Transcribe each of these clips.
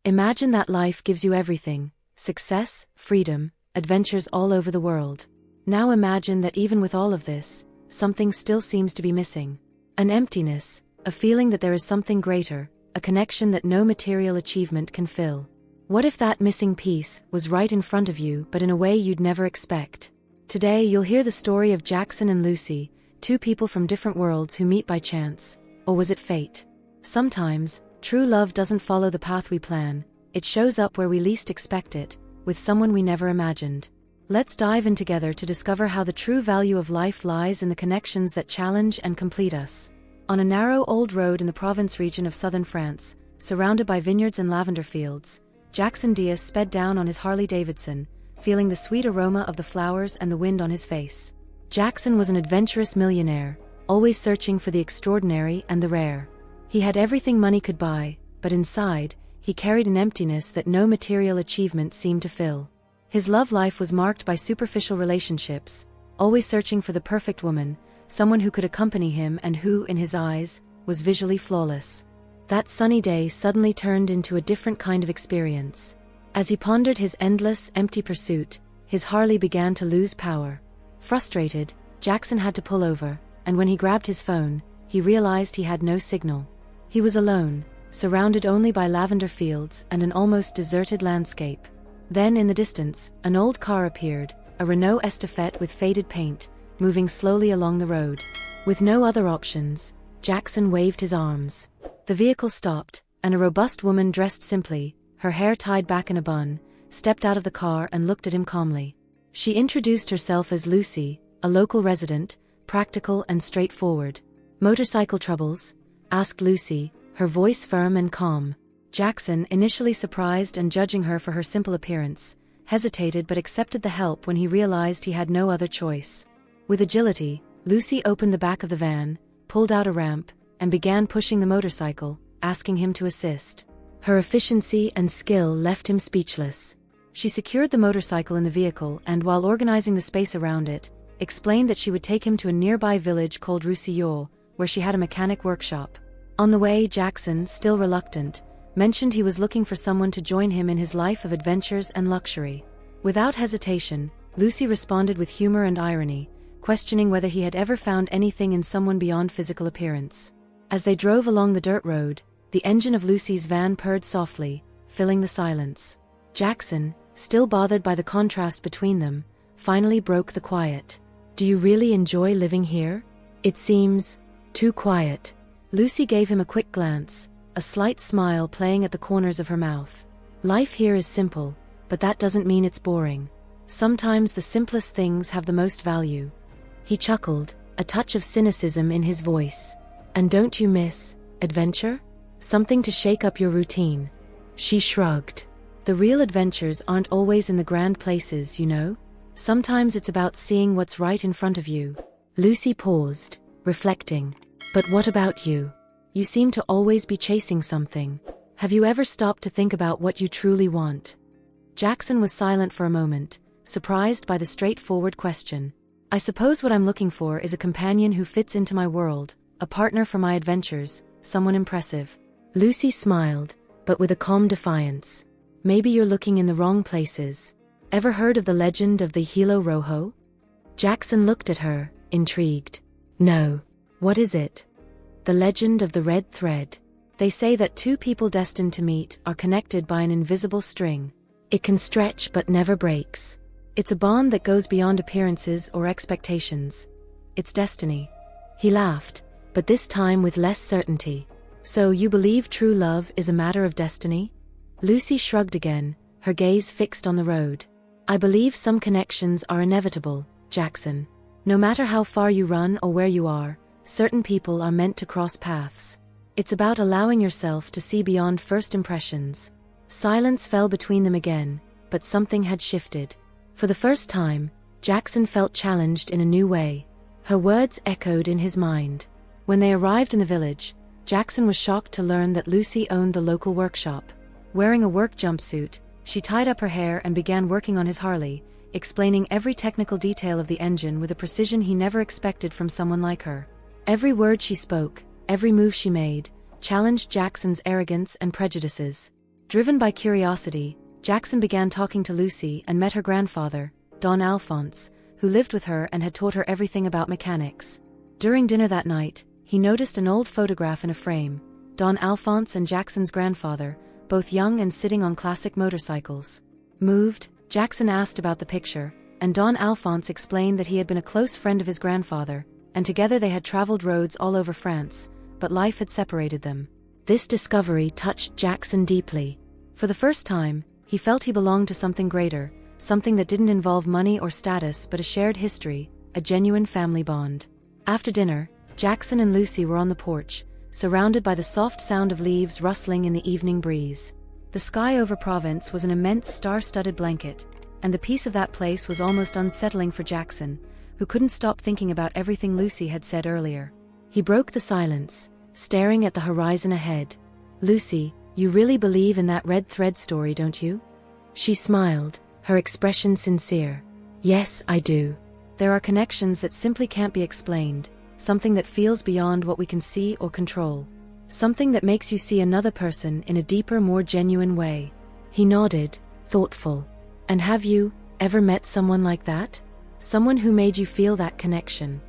Imagine that life gives you everything: success, freedom, adventures all over the world. Now imagine that even with all of this, something still seems to be missing. An emptiness, a feeling that there is something greater, a connection that no material achievement can fill. What if that missing piece was right in front of you, but in a way you'd never expect? Today you'll hear the story of Jackson and Lucy, two people from different worlds who meet by chance. Or was it fate? Sometimes, true love doesn't follow the path we plan. It shows up where we least expect it, with someone we never imagined. Let's dive in together to discover how the true value of life lies in the connections that challenge and complete us. On a narrow old road in the Provence region of southern France, surrounded by vineyards and lavender fields, Jackson Diaz sped down on his Harley-Davidson, feeling the sweet aroma of the flowers and the wind on his face. Jackson was an adventurous millionaire, always searching for the extraordinary and the rare. He had everything money could buy, but inside, he carried an emptiness that no material achievement seemed to fill. His love life was marked by superficial relationships, always searching for the perfect woman, someone who could accompany him and who, in his eyes, was visually flawless. That sunny day suddenly turned into a different kind of experience. As he pondered his endless, empty pursuit, his Harley began to lose power. Frustrated, Jackson had to pull over, and when he grabbed his phone, he realized he had no signal. He was alone, surrounded only by lavender fields and an almost deserted landscape. Then in the distance, an old car appeared, a Renault Estafette with faded paint, moving slowly along the road. With no other options, Jackson waved his arms. The vehicle stopped, and a robust woman dressed simply, her hair tied back in a bun, stepped out of the car and looked at him calmly. She introduced herself as Lucy, a local resident, practical and straightforward. "Motorcycle troubles?" asked Lucy, her voice firm and calm. Jackson, initially surprised and judging her for her simple appearance, hesitated but accepted the help when he realized he had no other choice. With agility, Lucy opened the back of the van, pulled out a ramp, and began pushing the motorcycle, asking him to assist. Her efficiency and skill left him speechless. She secured the motorcycle in the vehicle and, while organizing the space around it, explained that she would take him to a nearby village called Roussillon, where she had a mechanic workshop. On the way, Jackson, still reluctant, mentioned he was looking for someone to join him in his life of adventures and luxury. Without hesitation, Lucy responded with humor and irony, questioning whether he had ever found anything in someone beyond physical appearance. As they drove along the dirt road, the engine of Lucy's van purred softly, filling the silence. Jackson, still bothered by the contrast between them, finally broke the quiet. "Do you really enjoy living here? It seems too quiet." Lucy gave him a quick glance, a slight smile playing at the corners of her mouth. "Life here is simple, but that doesn't mean it's boring. Sometimes the simplest things have the most value." He chuckled, a touch of cynicism in his voice. "And don't you miss adventure? Something to shake up your routine?" She shrugged. "The real adventures aren't always in the grand places, you know? Sometimes it's about seeing what's right in front of you." Lucy paused, reflecting. "But what about you? You seem to always be chasing something. Have you ever stopped to think about what you truly want?" Jackson was silent for a moment, surprised by the straightforward question. "I suppose what I'm looking for is a companion who fits into my world, a partner for my adventures, someone impressive." Lucy smiled, but with a calm defiance. "Maybe you're looking in the wrong places. Ever heard of the legend of the Hilo Rojo?" Jackson looked at her, intrigued. "No. What is it?" "The legend of the red thread. They say that two people destined to meet are connected by an invisible string. It can stretch but never breaks. It's a bond that goes beyond appearances or expectations. It's destiny." He laughed, but this time with less certainty. "So you believe true love is a matter of destiny?" Lucy shrugged again, her gaze fixed on the road. "I believe some connections are inevitable, Jackson. No matter how far you run or where you are, certain people are meant to cross paths. It's about allowing yourself to see beyond first impressions." Silence fell between them again, but something had shifted. For the first time, Jackson felt challenged in a new way. Her words echoed in his mind. When they arrived in the village, Jackson was shocked to learn that Lucy owned the local workshop. Wearing a work jumpsuit, she tied up her hair and began working on his Harley, explaining every technical detail of the engine with a precision he never expected from someone like her. Every word she spoke, every move she made, challenged Jackson's arrogance and prejudices. Driven by curiosity, Jackson began talking to Lucy and met her grandfather, Don Alphonse, who lived with her and had taught her everything about mechanics. During dinner that night, he noticed an old photograph in a frame, Don Alphonse and Jackson's grandfather, both young and sitting on classic motorcycles. Moved, Jackson asked about the picture, and Don Alphonse explained that he had been a close friend of his grandfather, and together they had traveled roads all over France, but life had separated them. This discovery touched Jackson deeply. For the first time, he felt he belonged to something greater, something that didn't involve money or status but a shared history, a genuine family bond. After dinner, Jackson and Lucy were on the porch, surrounded by the soft sound of leaves rustling in the evening breeze. The sky over Provence was an immense star-studded blanket, and the peace of that place was almost unsettling for Jackson, who couldn't stop thinking about everything Lucy had said earlier. He broke the silence, staring at the horizon ahead. "Lucy, you really believe in that red thread story, don't you?" She smiled, her expression sincere. "Yes, I do. There are connections that simply can't be explained, something that feels beyond what we can see or control. Something that makes you see another person in a deeper, more genuine way." He nodded, thoughtful. "And have you ever met someone like that? Someone who made you feel that connection?"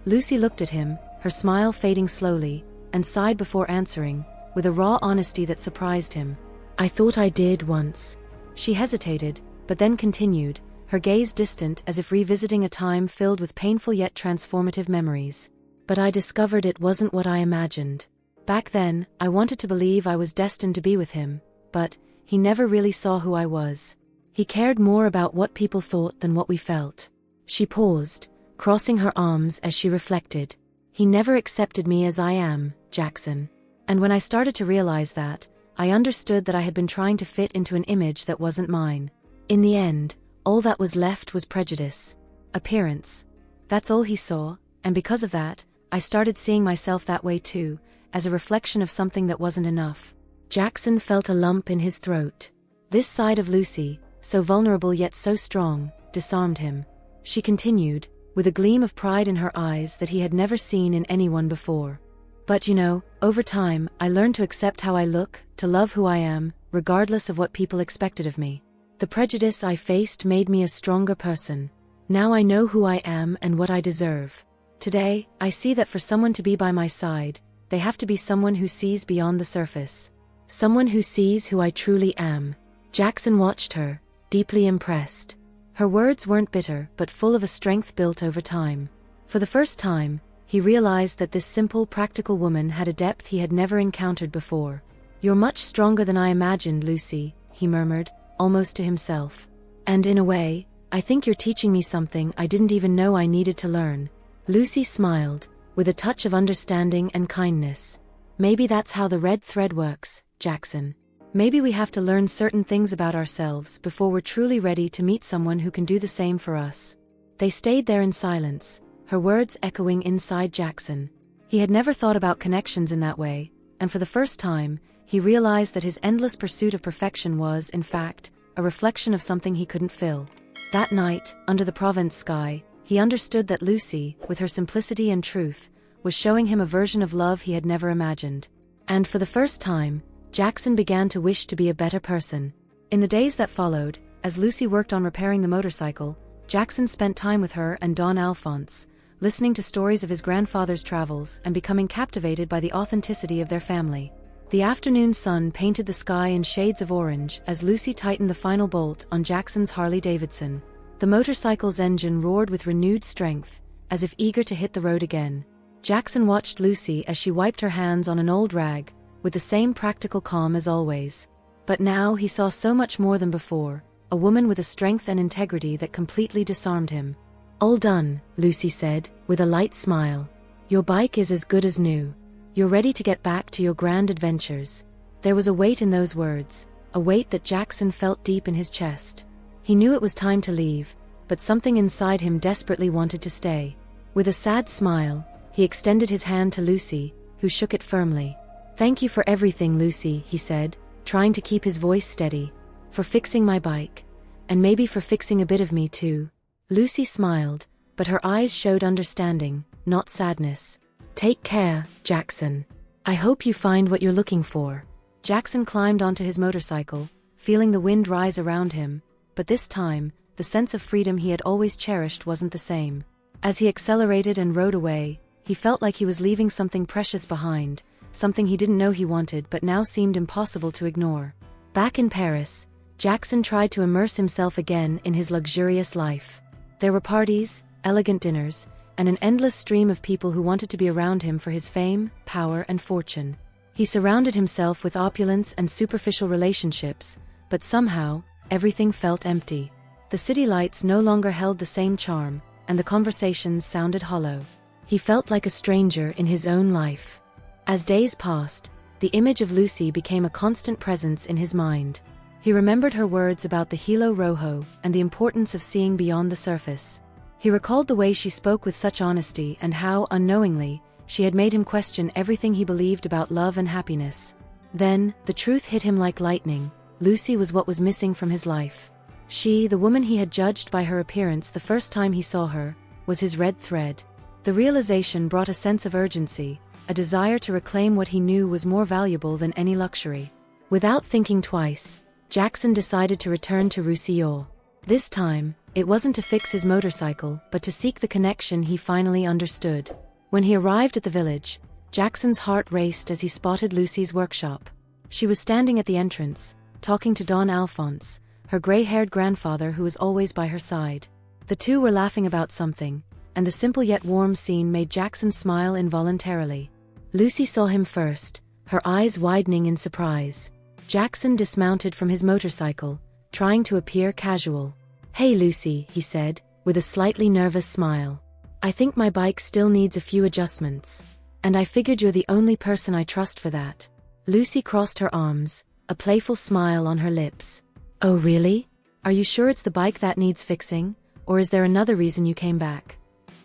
Lucy looked at him, her smile fading slowly, and sighed before answering, with a raw honesty that surprised him. "I thought I did once." She hesitated, but then continued, her gaze distant as if revisiting a time filled with painful yet transformative memories. "But I discovered it wasn't what I imagined. Back then, I wanted to believe I was destined to be with him, but he never really saw who I was. He cared more about what people thought than what we felt." She paused, crossing her arms as she reflected. "He never accepted me as I am, Jackson. And when I started to realize that, I understood that I had been trying to fit into an image that wasn't mine. In the end, all that was left was prejudice. Appearance. That's all he saw, and because of that, I started seeing myself that way too, as a reflection of something that wasn't enough." Jackson felt a lump in his throat. This side of Lucy, so vulnerable yet so strong, disarmed him. She continued, with a gleam of pride in her eyes that he had never seen in anyone before. "But you know, over time, I learned to accept how I look, to love who I am, regardless of what people expected of me. The prejudice I faced made me a stronger person. Now I know who I am and what I deserve. Today, I see that for someone to be by my side, they have to be someone who sees beyond the surface. Someone who sees who I truly am." Jackson watched her, deeply impressed. Her words weren't bitter but full of a strength built over time. For the first time, he realized that this simple, practical woman had a depth he had never encountered before. "You're much stronger than I imagined, Lucy," he murmured, almost to himself. "And in a way, I think you're teaching me something I didn't even know I needed to learn." Lucy smiled, with a touch of understanding and kindness. "Maybe that's how the red thread works, Jackson. Maybe we have to learn certain things about ourselves before we're truly ready to meet someone who can do the same for us." They stayed there in silence, her words echoing inside Jackson. He had never thought about connections in that way, and for the first time, he realized that his endless pursuit of perfection was, in fact, a reflection of something he couldn't fill. That night, under the Provence sky, he understood that Lucy, with her simplicity and truth, was showing him a version of love he had never imagined. And for the first time, Jackson began to wish to be a better person. In the days that followed, as Lucy worked on repairing the motorcycle, Jackson spent time with her and Don Alphonse, listening to stories of his grandfather's travels and becoming captivated by the authenticity of their family. The afternoon sun painted the sky in shades of orange as Lucy tightened the final bolt on Jackson's Harley-Davidson. The motorcycle's engine roared with renewed strength, as if eager to hit the road again. Jackson watched Lucy as she wiped her hands on an old rag, with the same practical calm as always. But now he saw so much more than before, a woman with a strength and integrity that completely disarmed him. "All done," Lucy said, with a light smile. "Your bike is as good as new. You're ready to get back to your grand adventures." There was a weight in those words, a weight that Jackson felt deep in his chest. He knew it was time to leave, but something inside him desperately wanted to stay. With a sad smile, he extended his hand to Lucy, who shook it firmly. "Thank you for everything, Lucy," he said, trying to keep his voice steady. "For fixing my bike. And maybe for fixing a bit of me too." Lucy smiled, but her eyes showed understanding, not sadness. "Take care, Jackson. I hope you find what you're looking for." Jackson climbed onto his motorcycle, feeling the wind rise around him, but this time, the sense of freedom he had always cherished wasn't the same. As he accelerated and rode away, he felt like he was leaving something precious behind, something he didn't know he wanted but now seemed impossible to ignore. Back in Paris, Jackson tried to immerse himself again in his luxurious life. There were parties, elegant dinners, and an endless stream of people who wanted to be around him for his fame, power, and fortune. He surrounded himself with opulence and superficial relationships, but somehow, everything felt empty. The city lights no longer held the same charm, and the conversations sounded hollow. He felt like a stranger in his own life. As days passed, the image of Lucy became a constant presence in his mind. He remembered her words about the hilo rojo and the importance of seeing beyond the surface. He recalled the way she spoke with such honesty and how, unknowingly, she had made him question everything he believed about love and happiness. Then, the truth hit him like lightning. Lucy was what was missing from his life. She, the woman he had judged by her appearance the first time he saw her, was his red thread. The realization brought a sense of urgency, a desire to reclaim what he knew was more valuable than any luxury. Without thinking twice, Jackson decided to return to Roussillon. This time, it wasn't to fix his motorcycle but to seek the connection he finally understood. When he arrived at the village, Jackson's heart raced as he spotted Lucy's workshop. She was standing at the entrance, talking to Don Alphonse, her gray-haired grandfather who was always by her side. The two were laughing about something, and the simple yet warm scene made Jackson smile involuntarily. Lucy saw him first, her eyes widening in surprise. Jackson dismounted from his motorcycle, trying to appear casual. "Hey Lucy," he said, with a slightly nervous smile. "I think my bike still needs a few adjustments. And I figured you're the only person I trust for that." Lucy crossed her arms, a playful smile on her lips. "Oh really? Are you sure it's the bike that needs fixing, or is there another reason you came back?"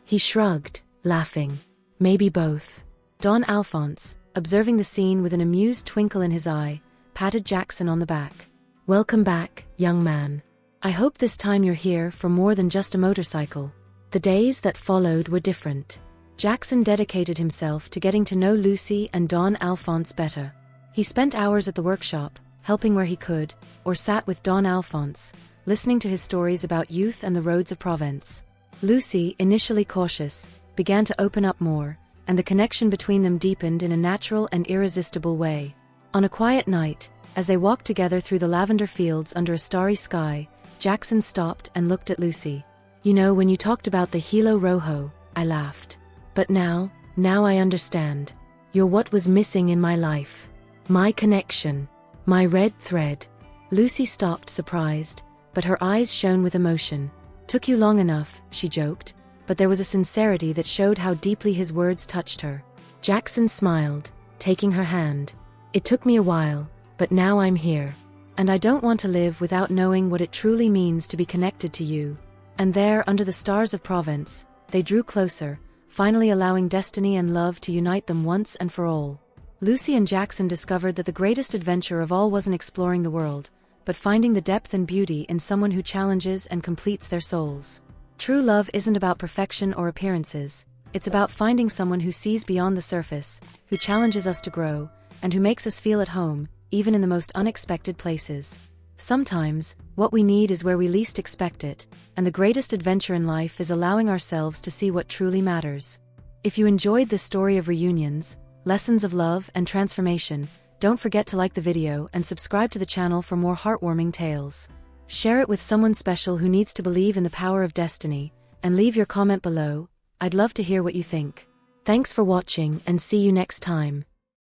He shrugged, laughing. "Maybe both." Don Alphonse, observing the scene with an amused twinkle in his eye, patted Jackson on the back. "Welcome back, young man. I hope this time you're here for more than just a motorcycle." The days that followed were different. Jackson dedicated himself to getting to know Lucy and Don Alphonse better. He spent hours at the workshop, helping where he could, or sat with Don Alphonse, listening to his stories about youth and the roads of Provence. Lucy, initially cautious, began to open up more, and the connection between them deepened in a natural and irresistible way. On a quiet night, as they walked together through the lavender fields under a starry sky, Jackson stopped and looked at Lucy. "You know, when you talked about the hilo rojo, I laughed. But now I understand. You're what was missing in my life. My connection. My red thread." Lucy stopped, surprised, but her eyes shone with emotion. "Took you long enough," she joked, but there was a sincerity that showed how deeply his words touched her. Jackson smiled, taking her hand. "It took me a while, but now I'm here. And I don't want to live without knowing what it truly means to be connected to you." And there, under the stars of Provence, they drew closer, finally allowing destiny and love to unite them once and for all. Lucy and Jackson discovered that the greatest adventure of all wasn't exploring the world, but finding the depth and beauty in someone who challenges and completes their souls. True love isn't about perfection or appearances. It's about finding someone who sees beyond the surface, who challenges us to grow, and who makes us feel at home, even in the most unexpected places. Sometimes, what we need is where we least expect it, and the greatest adventure in life is allowing ourselves to see what truly matters. If you enjoyed this story of reunions, lessons of love and transformation, don't forget to like the video and subscribe to the channel for more heartwarming tales. Share it with someone special who needs to believe in the power of destiny, and leave your comment below. I'd love to hear what you think. Thanks for watching and see you next time.